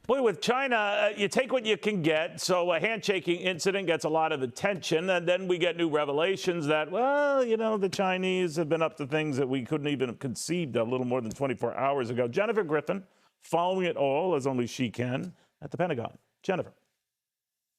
Boy, with China, you take what you can get. So a handshaking incident gets a lot of attention. And then we get new revelations that, well, the Chinese have been up to things that we couldn't even have conceived of a little more than 24 hours ago. Jennifer Griffin, following it all as only she can at the Pentagon. Jennifer.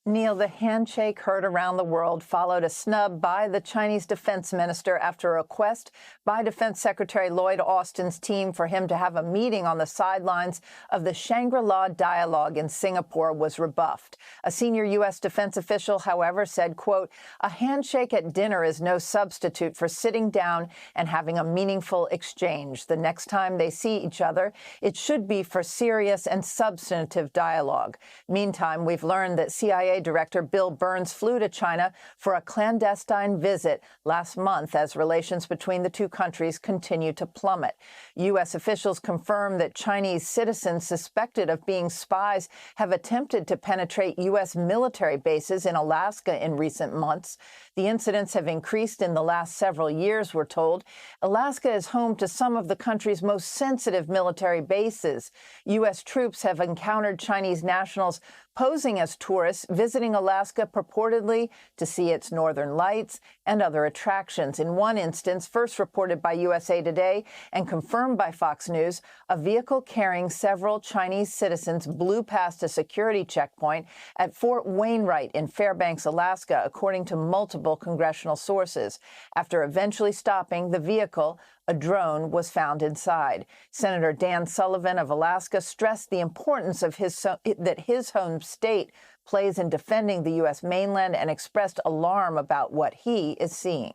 Neil, the handshake heard around the world followed a snub by the Chinese defense minister after a request by Defense Secretary Lloyd Austin's team for him to have a meeting on the sidelines of the Shangri-La dialogue in Singapore was rebuffed. A senior U.S. defense official, however, said, quote, "A handshake at dinner is no substitute for sitting down and having a meaningful exchange. The next time they see each other, it should be for serious and substantive dialogue." Meantime, we've learned that CIA Director Bill Burns flew to China for a clandestine visit last month as relations between the two countries continue to plummet. U.S. officials confirmed that Chinese citizens suspected of being spies have attempted to penetrate U.S. military bases in Alaska in recent months. The incidents have increased in the last several years, we're told. Alaska is home to some of the country's most sensitive military bases. U.S. troops have encountered Chinese nationals posing as tourists visiting Alaska purportedly to see its northern lights and other attractions. In one instance, first reported by USA Today and confirmed by Fox News, a vehicle carrying several Chinese citizens blew past a security checkpoint at Fort Wainwright in Fairbanks, Alaska, according to multiple congressional sources. After eventually stopping the vehicle, a drone was found inside. Senator Dan Sullivan of Alaska stressed the importance of that his home state plays in defending the U.S. mainland and expressed alarm about what he is seeing.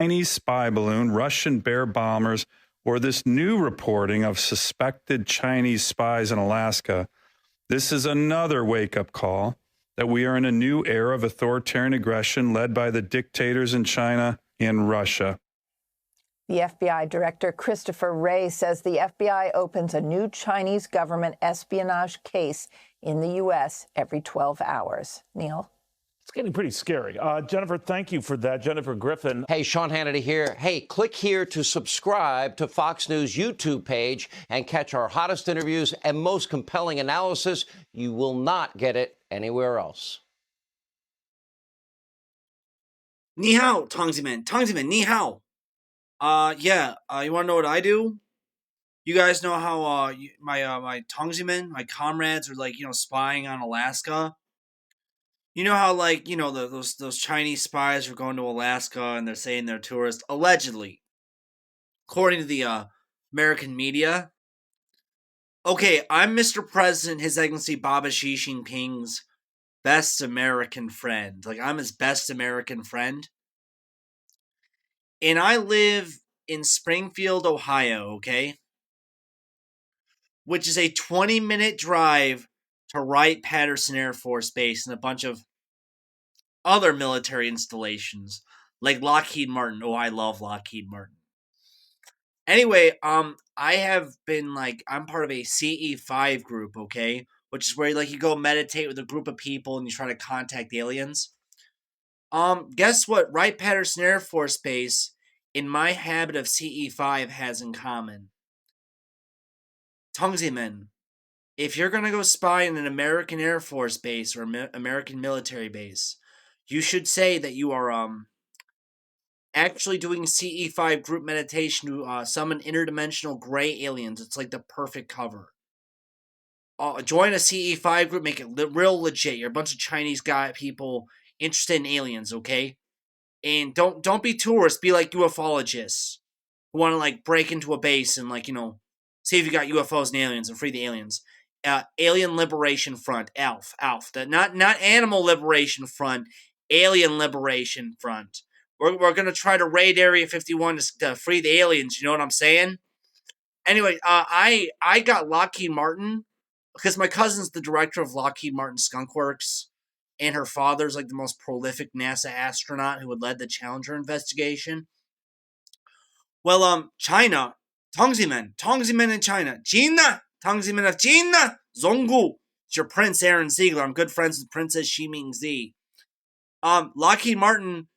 Chinese spy balloon, Russian Bear bombers, or this new reporting of suspected Chinese spies in Alaska. This is another wake-up call that we are in a new era of authoritarian aggression led by the dictators in China and Russia. The FBI Director Christopher Wray says the FBI opens a new Chinese government espionage case in the U.S. every 12 hours. Neil? It's getting pretty scary. Jennifer, thank you for that. Jennifer Griffin. Hey, Sean Hannity here. Hey, click here to subscribe to Fox News YouTube page and catch our hottest interviews and most compelling analysis. You will not get it anywhere else. 你好, 同志们,你好. You want to know what I do? You guys know how my tongzimen, my comrades, are spying on Alaska. You know how those Chinese spies are going to Alaska and they're saying they're tourists, allegedly, according to the American media. Okay, I'm Mr. President, His Excellency Baba Xi Jinping's best American friend. I'm his best American friend. And I live in Springfield, Ohio, okay? Which is a 20-minute drive to Wright, Patterson Air Force Base and a bunch of other military installations, like Lockheed Martin. Oh, I love Lockheed Martin. Anyway, I have been, I'm part of a CE5 group, okay? Which is where, you go meditate with a group of people and you try to contact aliens. Guess what Wright Patterson Air Force Base in my habit of CE5 has in common? Tongzimen, if you're going to go spy in an American Air Force base or American military base, you should say that you are actually doing CE5 group meditation to summon interdimensional gray aliens. It's like the perfect cover. Join a CE5 group, make it real legit. You're a bunch of Chinese people interested in aliens, okay? And don't be tourists, be like ufologists who want to break into a base and see if you got UFOs and aliens and free the aliens. Alien Liberation Front, ALF, not Animal Liberation Front, Alien Liberation Front. We're gonna try to raid Area 51 to free the aliens. You know what I'm saying? Anyway, I got Lockheed Martin because my cousin's the director of Lockheed Martin Skunk Works, and her father's the most prolific NASA astronaut who had led the Challenger investigation. Well, China, Tongzimen in China, China, Tongzimen of China, Zonggu. It's your Prince Aaron Ziegler. I'm good friends with Princess Xi Mingzi. Lockheed Martin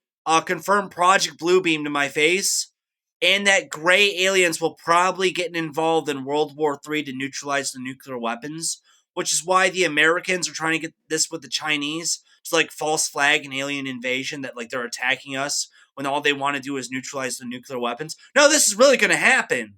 confirmed Project Bluebeam to my face. and that gray aliens will probably get involved in World War III to neutralize the nuclear weapons, which is why the Americans are trying to get this with the Chinese to like false flag an alien invasion that like they're attacking us when all they want to do is neutralize the nuclear weapons. No, this is really going to happen.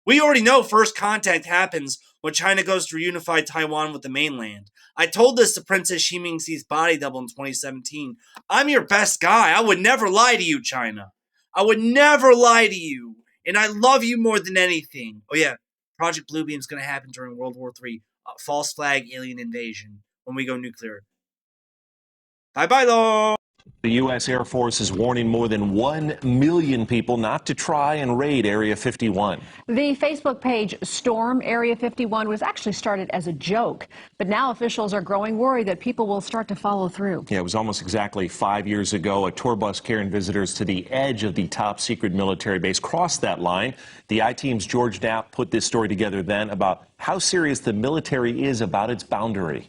We already know first contact happens when China goes to reunify Taiwan with the mainland. I told this to Princess Xi Mingxi's body double in 2017. I'm your best guy. I would never lie to you, China. I would never lie to you. And I love you more than anything. Oh, yeah. Project Bluebeam is going to happen during World War III. False flag alien invasion when we go nuclear. Bye-bye, though. The U.S. Air Force is warning more than 1 million people not to try and raid Area 51. The Facebook page Storm Area 51 was actually started as a joke, but now officials are growing worried that people will start to follow through. Yeah, it was almost exactly 5 years ago. A tour bus carrying visitors to the edge of the top secret military base crossed that line. The I-Team's George Knapp put this story together then about how serious the military is about its boundary.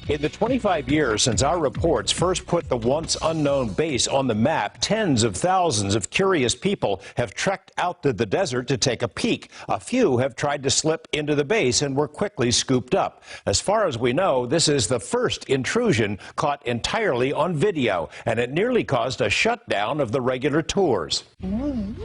In the 25 years since our reports first put the once unknown base on the map, tens of thousands of curious people have trekked out to the desert to take a peek. A few have tried to slip into the base and were quickly scooped up. As far as we know, this is the first intrusion caught entirely on video, and it nearly caused a shutdown of the regular tours. Look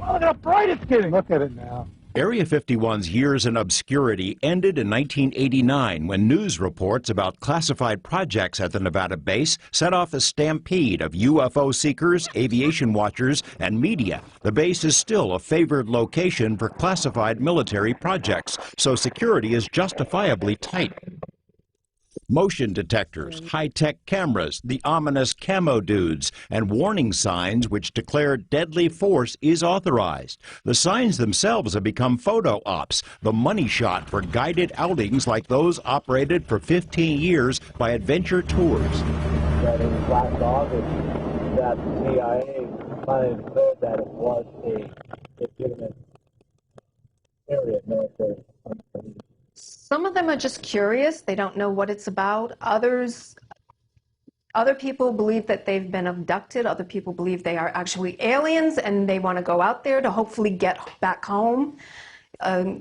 at how bright it's getting. Look at it now. Area 51's years in obscurity ended in 1989 when news reports about classified projects at the Nevada base set off a stampede of UFO seekers, aviation watchers, and media. The base is still a favored location for classified military projects, so security is justifiably tight. Motion detectors, high-tech cameras, the ominous camo dudes, and warning signs which declare deadly force is authorized. The signs themselves have become photo ops, the money shot for guided outings like those operated for 15 years by Adventure Tours. That in last August, that CIA finally declared that it was a legitimate area military. Some of them are just curious. They don't know what it's about. Other people believe that they've been abducted. Other people believe they are actually aliens and they want to go out there to hopefully get back home.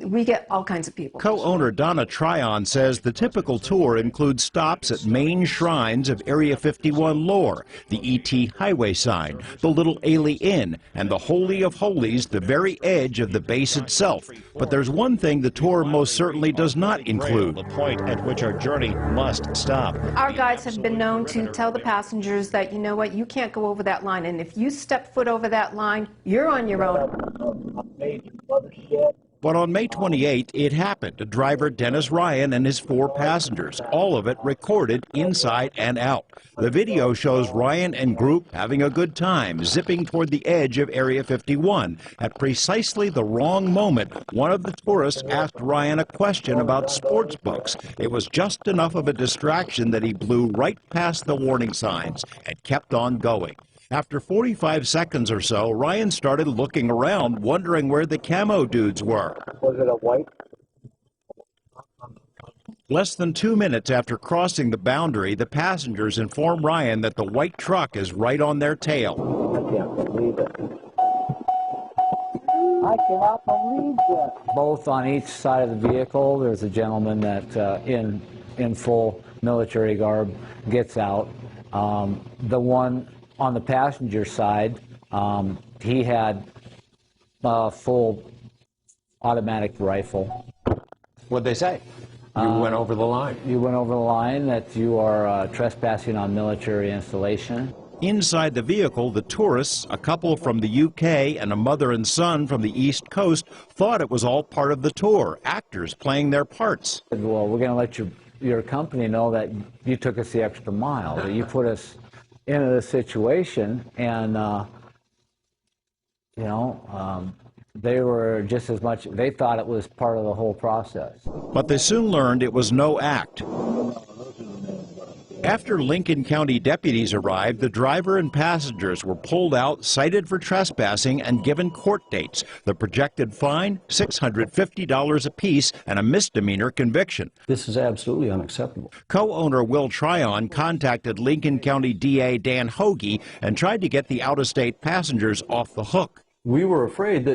We get all kinds of people. Co-owner Donna Tryon says the typical tour includes stops at main shrines of Area 51 lore, the E.T. highway sign, the Little Ailey Inn, and the Holy of Holies, the very edge of the base itself. But there's one thing the tour most certainly does not include. The point at which our journey must stop. Our guides have been known to tell the passengers that, you know what, you can't go over that line. And if you step foot over that line, you're on your own. But on May 28, it happened to driver Dennis Ryan and his 4 passengers, all of it recorded inside and out. The video shows Ryan and group having a good time, zipping toward the edge of Area 51. At precisely the wrong moment, one of the tourists asked Ryan a question about sports books. It was just enough of a distraction that he blew right past the warning signs and kept on going. After 45 seconds or so, Ryan started looking around, wondering where the camo dudes were. Was it a white? Less than 2 minutes after crossing the boundary, the passengers inform Ryan that the white truck is right on their tail. I can't believe it. I cannot believe it. Both on each side of the vehicle, there's a gentleman that in full military garb gets out. The one on the passenger side, he had a full automatic rifle. What'd they say? You went over the line. You went over the line, that you are trespassing on military installation. Inside the vehicle, the tourists, a couple from the UK and a mother and son from the East Coast, thought it was all part of the tour, actors playing their parts. Well, we're going to let your company know that you took us the extra mile, that you put us into the situation, and they were just as much, they thought it was part of the whole process. But they soon learned it was no act. After Lincoln County deputies arrived, the driver and passengers were pulled out, cited for trespassing, and given court dates. The projected fine, $650 apiece, and a misdemeanor conviction. This is absolutely unacceptable. Co-owner Will Tryon contacted Lincoln County DA Dan Hoagie and tried to get the out-of-state passengers off the hook. We were afraid that